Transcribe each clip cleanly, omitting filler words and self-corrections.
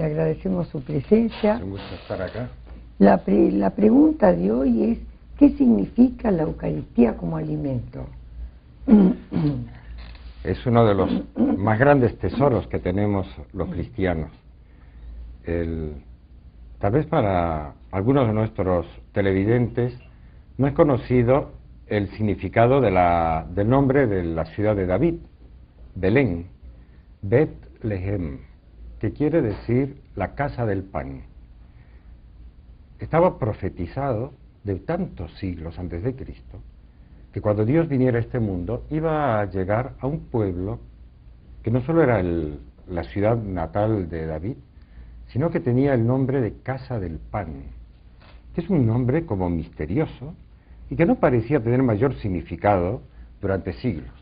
le agradecemos su presencia. Es un gusto estar acá. La pregunta de hoy es, ¿qué significa la Eucaristía como alimento? Es uno de los más grandes tesoros que tenemos los cristianos. Tal vez para algunos de nuestros televidentes no es conocido el significado del nombre de la ciudad de David, Belén, Bet-Lehem, que quiere decir la casa del pan. Estaba profetizado de tantos siglos antes de Cristo, que cuando Dios viniera a este mundo iba a llegar a un pueblo que no solo era la ciudad natal de David, sino que tenía el nombre de Casa del Pan, que es un nombre como misterioso y que no parecía tener mayor significado durante siglos,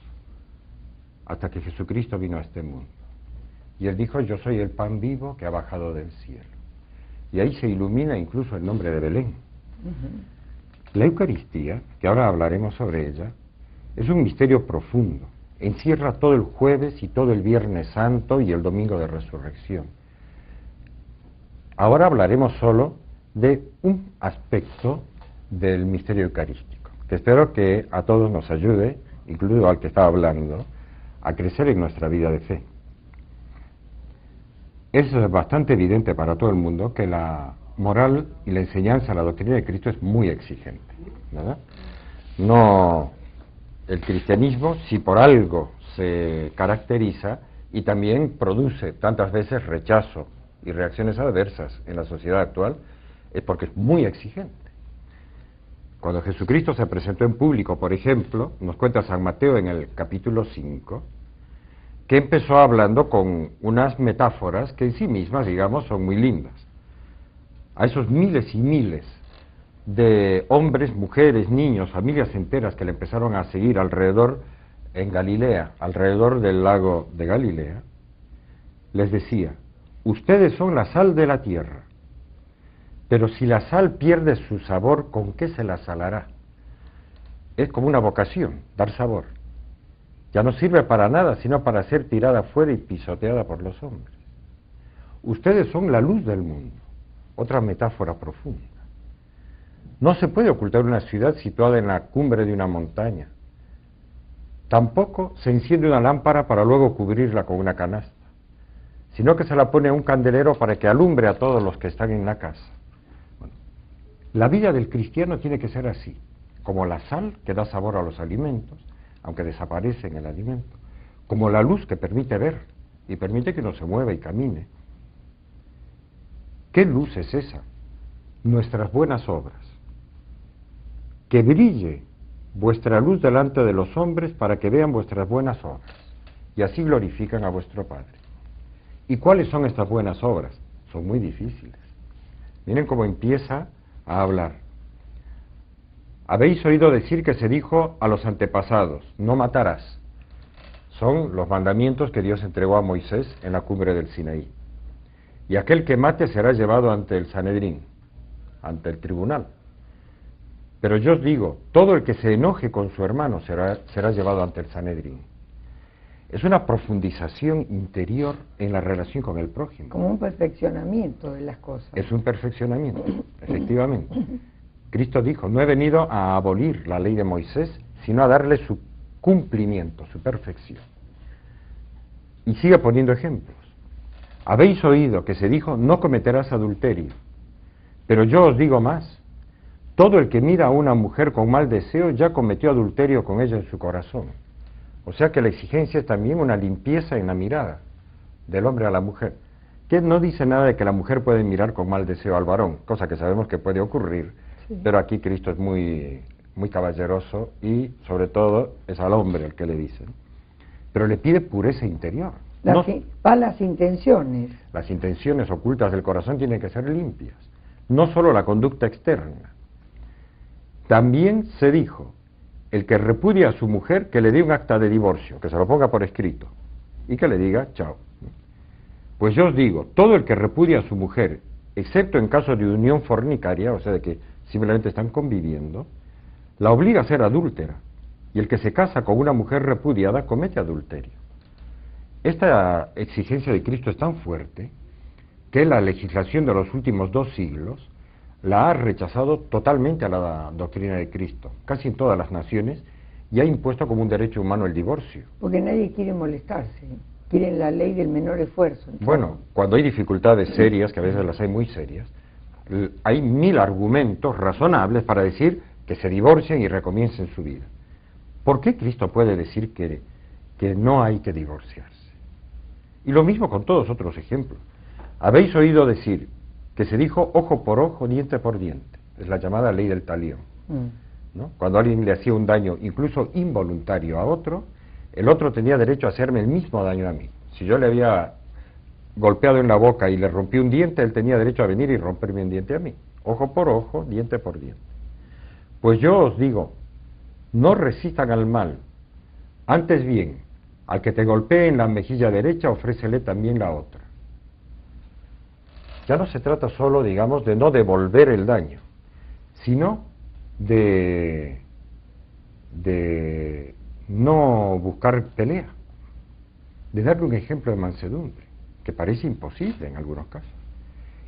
hasta que Jesucristo vino a este mundo. Y Él dijo, yo soy el pan vivo que ha bajado del cielo. Y ahí se ilumina incluso el nombre de Belén. La Eucaristía, que ahora hablaremos sobre ella, es un misterio profundo. Encierra todo el jueves y todo el Viernes Santo y el Domingo de Resurrección. Ahora hablaremos solo de un aspecto del misterio eucarístico, que espero que a todos nos ayude, incluido al que estaba hablando, a crecer en nuestra vida de fe. Es bastante evidente para todo el mundo que la moral y la enseñanza, la doctrina de Cristo es muy exigente, ¿verdad? No, el cristianismo, si por algo se caracteriza y también produce tantas veces rechazo y reacciones adversas en la sociedad actual, es porque es muy exigente. Cuando Jesucristo se presentó en público, por ejemplo, nos cuenta San Mateo en el capítulo 5, que empezó hablando con unas metáforas que en sí mismas, digamos, son muy lindas. A esos miles y miles de hombres, mujeres, niños, familias enteras que le empezaron a seguir alrededor en Galilea, alrededor del lago de Galilea, les decía, ustedes son la sal de la tierra, pero si la sal pierde su sabor, ¿con qué se la salará? Es como una vocación, dar sabor. Ya no sirve para nada, sino para ser tirada fuera y pisoteada por los hombres. Ustedes son la luz del mundo, otra metáfora profunda. No se puede ocultar una ciudad situada en la cumbre de una montaña. Tampoco se enciende una lámpara para luego cubrirla con una canasta, sino que se la pone a un candelero para que alumbre a todos los que están en la casa. Bueno, la vida del cristiano tiene que ser así, como la sal que da sabor a los alimentos, aunque desaparece en el alimento, como la luz que permite ver y permite que uno se mueva y camine. ¿Qué luz es esa? Nuestras buenas obras. Que brille vuestra luz delante de los hombres para que vean vuestras buenas obras y así glorifican a vuestro Padre. ¿Y cuáles son estas buenas obras? Son muy difíciles. Miren cómo empieza a hablar. Habéis oído decir que se dijo a los antepasados, no matarás. Son los mandamientos que Dios entregó a Moisés en la cumbre del Sinaí. Y aquel que mate será llevado ante el Sanedrín, ante el tribunal. Pero yo os digo, todo el que se enoje con su hermano será llevado ante el Sanedrín. Es una profundización interior en la relación con el prójimo. Como un perfeccionamiento de las cosas. Es un perfeccionamiento, efectivamente. Cristo dijo, no he venido a abolir la ley de Moisés, sino a darle su cumplimiento, su perfección. Y sigue poniendo ejemplos. Habéis oído que se dijo, no cometerás adulterio. Pero yo os digo más, todo el que mira a una mujer con mal deseo ya cometió adulterio con ella en su corazón. O sea que la exigencia es también una limpieza en la mirada del hombre a la mujer, que no dice nada de que la mujer puede mirar con mal deseo al varón, cosa que sabemos que puede ocurrir, sí. Pero aquí Cristo es muy caballeroso y sobre todo es al hombre el que le dice. Pero le pide pureza interior. Para las intenciones. Las intenciones ocultas del corazón tienen que ser limpias, no solo la conducta externa. También se dijo, el que repudia a su mujer, que le dé un acta de divorcio, que se lo ponga por escrito, y que le diga, chao. Pues yo os digo, todo el que repudia a su mujer, excepto en caso de unión fornicaria, o sea, de que simplemente están conviviendo, la obliga a ser adúltera, y el que se casa con una mujer repudiada comete adulterio. Esta exigencia de Cristo es tan fuerte que la legislación de los últimos 2 siglos la ha rechazado totalmente a la doctrina de Cristo, casi en todas las naciones, y ha impuesto como un derecho humano el divorcio. Porque nadie quiere molestarse, quieren la ley del menor esfuerzo. Entonces. Bueno, cuando hay dificultades serias, que a veces las hay muy serias, hay 1000 argumentos razonables para decir que se divorcien y recomiencen su vida. ¿Por qué Cristo puede decir que no hay que divorciarse? Y lo mismo con todos otros ejemplos. Habéis oído decir que se dijo ojo por ojo, diente por diente. Es la llamada ley del talión. ¿No? Cuando alguien le hacía un daño, incluso involuntario, a otro, el otro tenía derecho a hacerme el mismo daño a mí. Si yo le había golpeado en la boca y le rompí un diente, él tenía derecho a venir y romperme un diente a mí. Ojo por ojo, diente por diente. Pues yo os digo, no resistan al mal, antes bien, al que te golpee en la mejilla derecha, ofrécele también la otra. Ya no se trata solo, digamos, de no devolver el daño, sino de no buscar pelea, de darle un ejemplo de mansedumbre, que parece imposible en algunos casos.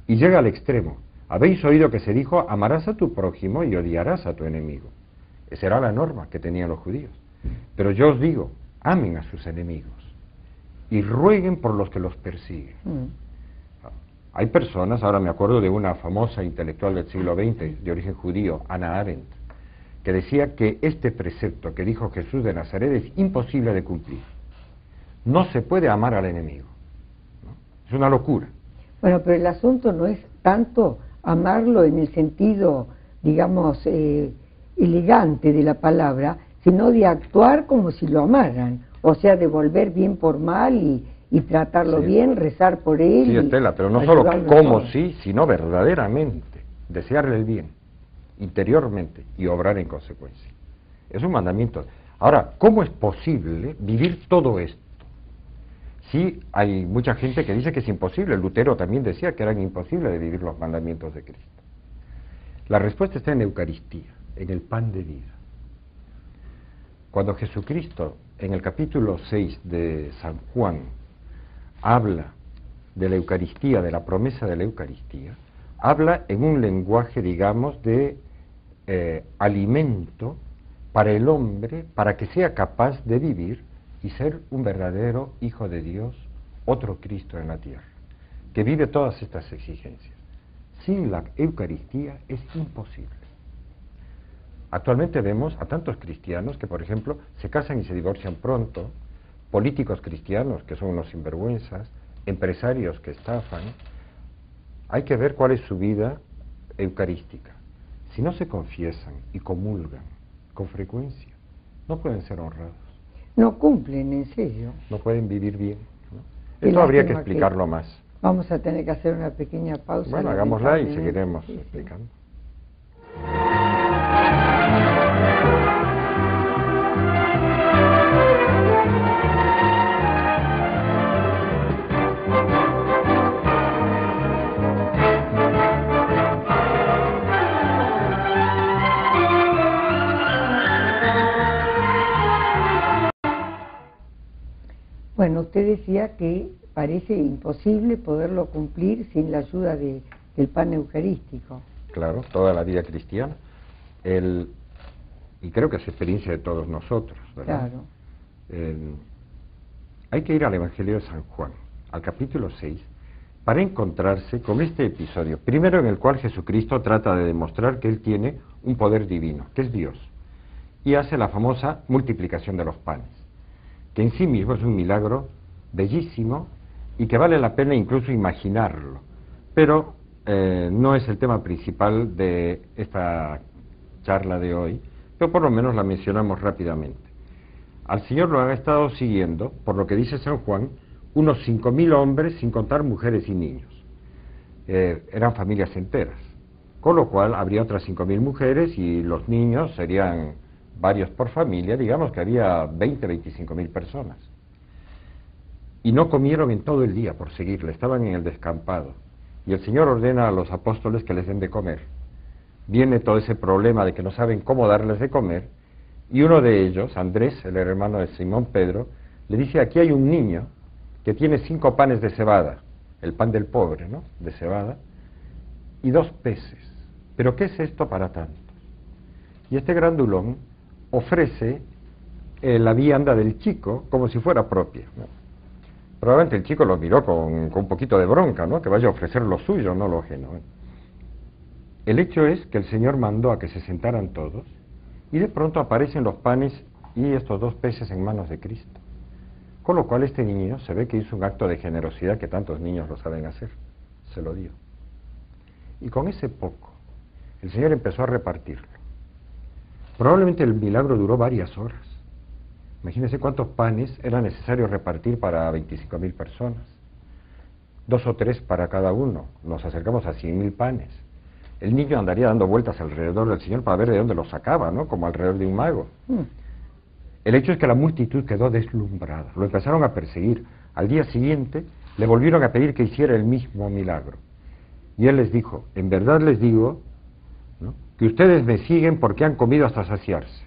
Y llega al extremo. Habéis oído que se dijo, amarás a tu prójimo y odiarás a tu enemigo. Esa era la norma que tenían los judíos. Pero yo os digo, amen a sus enemigos y rueguen por los que los persiguen. Hay personas, ahora me acuerdo de una famosa intelectual del siglo XX, de origen judío, Hannah Arendt, que decía que este precepto que dijo Jesús de Nazaret es imposible de cumplir. No se puede amar al enemigo, ¿no? Es una locura. Bueno, pero el asunto no es tanto amarlo en el sentido, digamos, elegante de la palabra, sino de actuar como si lo amaran, o sea, devolver bien por mal y tratarlo bien, rezar por él. Sí, Estela, pero no solo como sí, sino verdaderamente, desearle el bien, interiormente, y obrar en consecuencia. Es un mandamiento. Ahora, ¿cómo es posible vivir todo esto? Sí, hay mucha gente que dice que es imposible. Lutero también decía que era imposible de vivir los mandamientos de Cristo. La respuesta está en la Eucaristía, en el pan de vida. Cuando Jesucristo, en el capítulo 6 de San Juan, habla de la Eucaristía, de la promesa de la Eucaristía, habla en un lenguaje, digamos, de alimento para el hombre, para que sea capaz de vivir y ser un verdadero Hijo de Dios, otro Cristo en la tierra, que vive todas estas exigencias. Sin la Eucaristía es imposible. Actualmente vemos a tantos cristianos que, por ejemplo, se casan y se divorcian pronto, políticos cristianos que son unos sinvergüenzas, empresarios que estafan. Hay que ver cuál es su vida eucarística. Si no se confiesan y comulgan con frecuencia, no pueden ser honrados. No cumplen, en serio. No pueden vivir bien, ¿no? Esto habría que explicarlo más. Vamos a tener que hacer una pequeña pausa. Bueno, hagámosla y seguiremos explicando. Bueno, usted decía que parece imposible poderlo cumplir sin la ayuda del pan eucarístico. Claro, toda la vida cristiana. Y creo que es experiencia de todos nosotros, ¿verdad? Claro. Hay que ir al Evangelio de San Juan, al capítulo 6, para encontrarse con este episodio, primero en el cual Jesucristo trata de demostrar que Él tiene un poder divino, que es Dios, y hace la famosa multiplicación de los panes, que en sí mismo es un milagro bellísimo y que vale la pena incluso imaginarlo, pero no es el tema principal de esta charla de hoy, pero por lo menos la mencionamos rápidamente. Al Señor lo han estado siguiendo, por lo que dice San Juan, unos 5.000 hombres, sin contar mujeres y niños. Eran familias enteras, con lo cual habría otras 5.000 mujeres y los niños serían varios por familia, digamos que había 25.000 personas. Y no comieron en todo el día por seguirle, estaban en el descampado. Y el Señor ordena a los apóstoles que les den de comer. Viene todo ese problema de que no saben cómo darles de comer, y uno de ellos, Andrés, el hermano de Simón Pedro, le dice, aquí hay un niño que tiene 5 panes de cebada el pan del pobre, ¿no?, de cebada, y 2 peces. ¿Pero qué es esto para tantos? Y este grandulón ofrece la vianda del chico como si fuera propia, ¿no? Probablemente el chico lo miró con un poquito de bronca, ¿no?, que vaya a ofrecer lo suyo, no lo ajeno, ¿eh? El hecho es que el Señor mandó a que se sentaran todos, y de pronto aparecen los panes y estos 2 peces en manos de Cristo. Con lo cual este niño se ve que hizo un acto de generosidad que tantos niños lo saben hacer. Se lo dio. Y con ese poco, el Señor empezó a repartirlo. Probablemente el milagro duró varias horas. Imagínense cuántos panes era necesario repartir para 25.000 personas. 2 o 3 para cada uno. Nos acercamos a 100.000 panes. El niño andaría dando vueltas alrededor del Señor para ver de dónde los sacaba, ¿no?, como alrededor de un mago. El hecho es que la multitud quedó deslumbrada. Lo empezaron a perseguir. Al día siguiente le volvieron a pedir que hiciera el mismo milagro. Y él les dijo: en verdad les digo, ¿no?, que ustedes me siguen porque han comido hasta saciarse.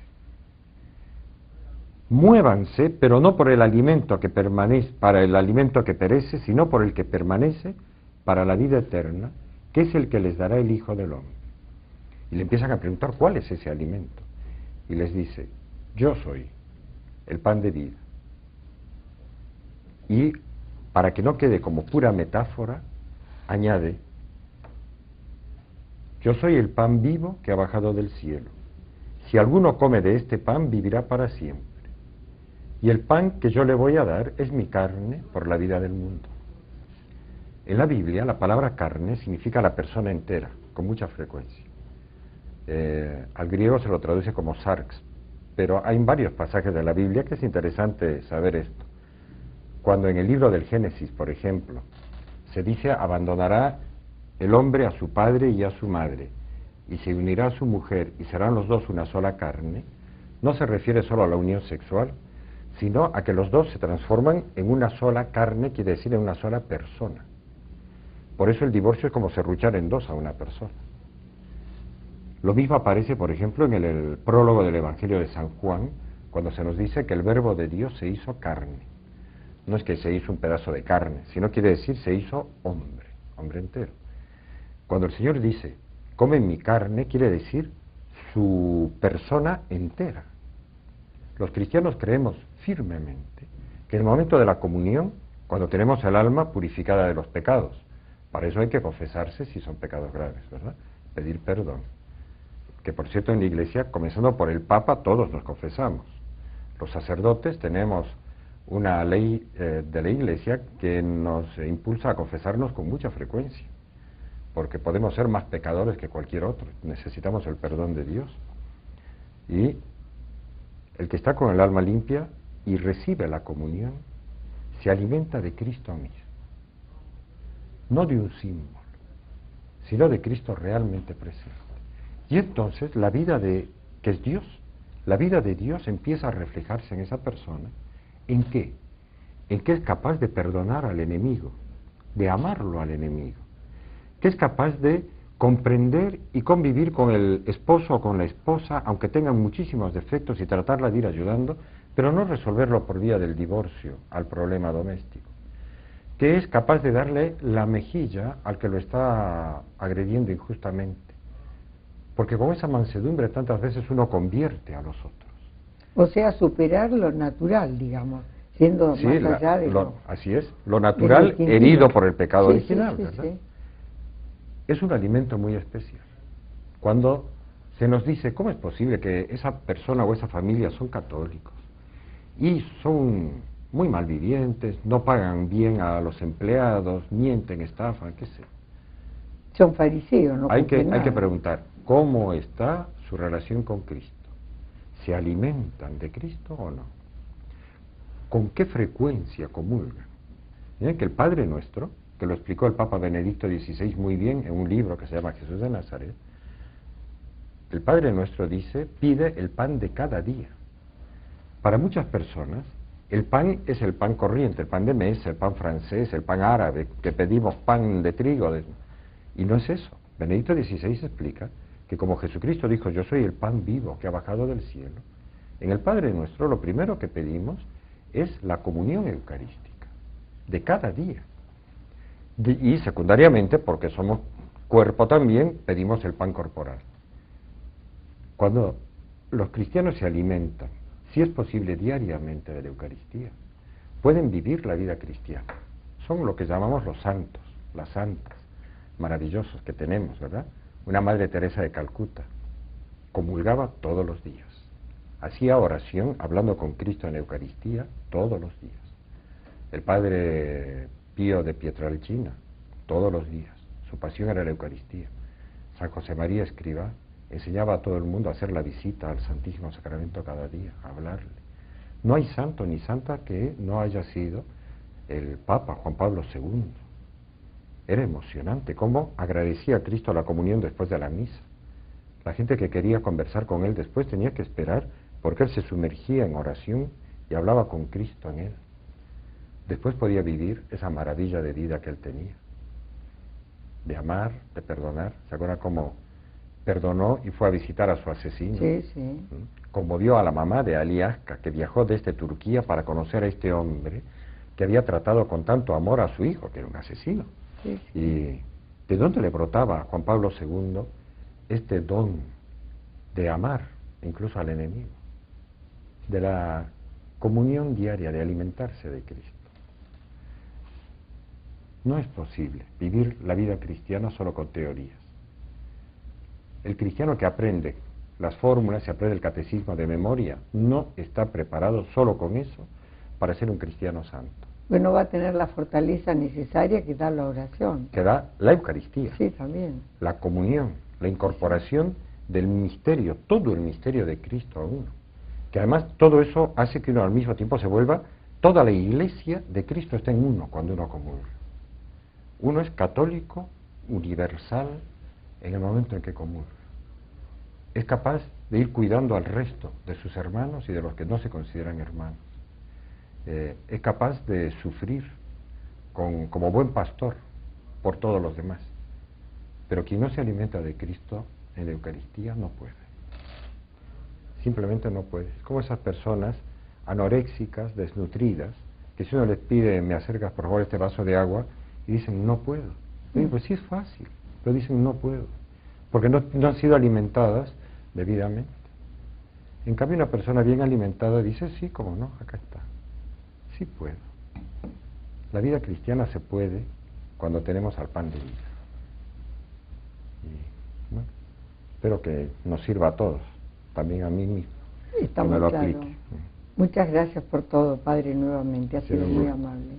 Muévanse, pero no por el alimento que permanece, para el alimento que perece, sino por el que permanece para la vida eterna, que es el que les dará el Hijo del Hombre. Y le empiezan a preguntar cuál es ese alimento. Y les dice: yo soy el pan de vida. Y para que no quede como pura metáfora, añade: yo soy el pan vivo que ha bajado del cielo. Si alguno come de este pan, vivirá para siempre. Y el pan que yo le voy a dar es mi carne por la vida del mundo. En la Biblia, la palabra carne significa la persona entera, con mucha frecuencia. Al griego se lo traduce como sarx, pero hay varios pasajes de la Biblia que es interesante saber esto. Cuando en el libro del Génesis, por ejemplo, se dice: abandonará el hombre a su padre y a su madre, y se unirá a su mujer, y serán los dos una sola carne, no se refiere solo a la unión sexual, sino a que los dos se transforman en una sola carne, quiere decir en una sola persona. Por eso el divorcio es como serruchar en 2 a una persona. Lo mismo aparece, por ejemplo, en el prólogo del Evangelio de San Juan, cuando se nos dice que el Verbo de Dios se hizo carne. No es que se hizo un pedazo de carne, sino quiere decir se hizo hombre, hombre entero. Cuando el Señor dice: comen mi carne, quiere decir su persona entera. Los cristianos creemos firmemente que en el momento de la comunión, cuando tenemos el alma purificada de los pecados, para eso hay que confesarse si son pecados graves, ¿verdad?, pedir perdón. Que por cierto, en la Iglesia, comenzando por el Papa, todos nos confesamos. Los sacerdotes tenemos una ley de la Iglesia que nos impulsa a confesarnos con mucha frecuencia, porque podemos ser más pecadores que cualquier otro. Necesitamos el perdón de Dios. Y el que está con el alma limpia y recibe la comunión, se alimenta de Cristo mismo. No de un símbolo, sino de Cristo realmente presente. Y entonces la vida que es Dios, la vida de Dios empieza a reflejarse en esa persona. ¿En qué? En que es capaz de perdonar al enemigo, de amarlo al enemigo, que es capaz de comprender y convivir con el esposo o con la esposa, aunque tengan muchísimos defectos, y tratarla de ir ayudando, pero no resolverlo por vía del divorcio al problema doméstico, que es capaz de darle la mejilla al que lo está agrediendo injustamente, porque con esa mansedumbre tantas veces uno convierte a los otros. O sea, superar lo natural, digamos, siendo Sí, más allá de así es, lo natural herido por el pecado original, sí, ¿verdad? sí. Es un alimento muy especial. Cuando se nos dice: ¿cómo es posible que esa persona o esa familia son católicos y son muy malvivientes, no pagan bien a los empleados, mienten, estafan, qué sé? Son fariseos, no Hay que nada. preguntar: ¿cómo está su relación con Cristo? ¿Se alimentan de Cristo o no? ¿Con qué frecuencia comulgan? Miren que el Padre Nuestro, que lo explicó el Papa Benedicto XVI muy bien en un libro que se llama Jesús de Nazaret, el Padre Nuestro dice: pide el pan de cada día. Para muchas personas, el pan es el pan corriente, el pan de mesa, el pan francés, el pan árabe, que pedimos pan de trigo, y no es eso. Benedicto XVI explica que como Jesucristo dijo: yo soy el pan vivo que ha bajado del cielo, en el Padre Nuestro lo primero que pedimos es la comunión eucarística, de cada día. Y secundariamente, porque somos cuerpo también, pedimos el pan corporal. Cuando los cristianos se alimentan, si es posible diariamente, de la Eucaristía, pueden vivir la vida cristiana. Son lo que llamamos los santos, las santas, maravillosos que tenemos, ¿verdad? Una Madre Teresa de Calcuta comulgaba todos los días, hacía oración hablando con Cristo en la Eucaristía todos los días. El Padre Pío de Pietrelcina, todos los días, su pasión era la Eucaristía. San José María Escrivá enseñaba a todo el mundo a hacer la visita al Santísimo Sacramento cada día, a hablarle. No hay santo ni santa que no haya sido el Papa Juan Pablo II. Era emocionante cómo agradecía a Cristo la comunión después de la misa. La gente que quería conversar con él después tenía que esperar, porque él se sumergía en oración y hablaba con Cristo en él. Después podía vivir esa maravilla de vida que él tenía, de amar, de perdonar. ¿Se acuerdan cómo perdonó y fue a visitar a su asesino? Sí, sí. Conmovió a la mamá de Ali Aska, que viajó desde Turquía para conocer a este hombre que había tratado con tanto amor a su hijo, que era un asesino. Sí, sí. ¿Y de dónde le brotaba a Juan Pablo II este don de amar incluso al enemigo? De la comunión diaria, de alimentarse de Cristo. No es posible vivir la vida cristiana solo con teorías. El cristiano que aprende las fórmulas y aprende el catecismo de memoria no está preparado solo con eso para ser un cristiano santo. Bueno, va a tener la fortaleza necesaria que da la oración. Que da la Eucaristía. Sí, también. La comunión, la incorporación del misterio, todo el misterio de Cristo a uno. Que además todo eso hace que uno al mismo tiempo se vuelva, toda la iglesia de Cristo está en uno cuando uno comulga. Uno es católico, universal, en el momento en que comulga. Es capaz de ir cuidando al resto de sus hermanos y de los que no se consideran hermanos. Es capaz de sufrir como buen pastor por todos los demás. Pero quien no se alimenta de Cristo en la Eucaristía no puede. Simplemente no puede. Es como esas personas anoréxicas, desnutridas, que si uno les pide, me acercas por favor este vaso de agua, y dicen, no puedo. Y digo, pues sí es fácil, pero dicen, no puedo, porque no han sido alimentadas debidamente. En cambio, una persona bien alimentada dice, sí, cómo no, acá está, sí puedo. La vida cristiana se puede cuando tenemos al pan de vida. Y, bueno, espero que nos sirva a todos, también a mí mismo, está que me muy lo claro. aplique. Muchas gracias por todo, Padre, nuevamente, ha sido muy amable.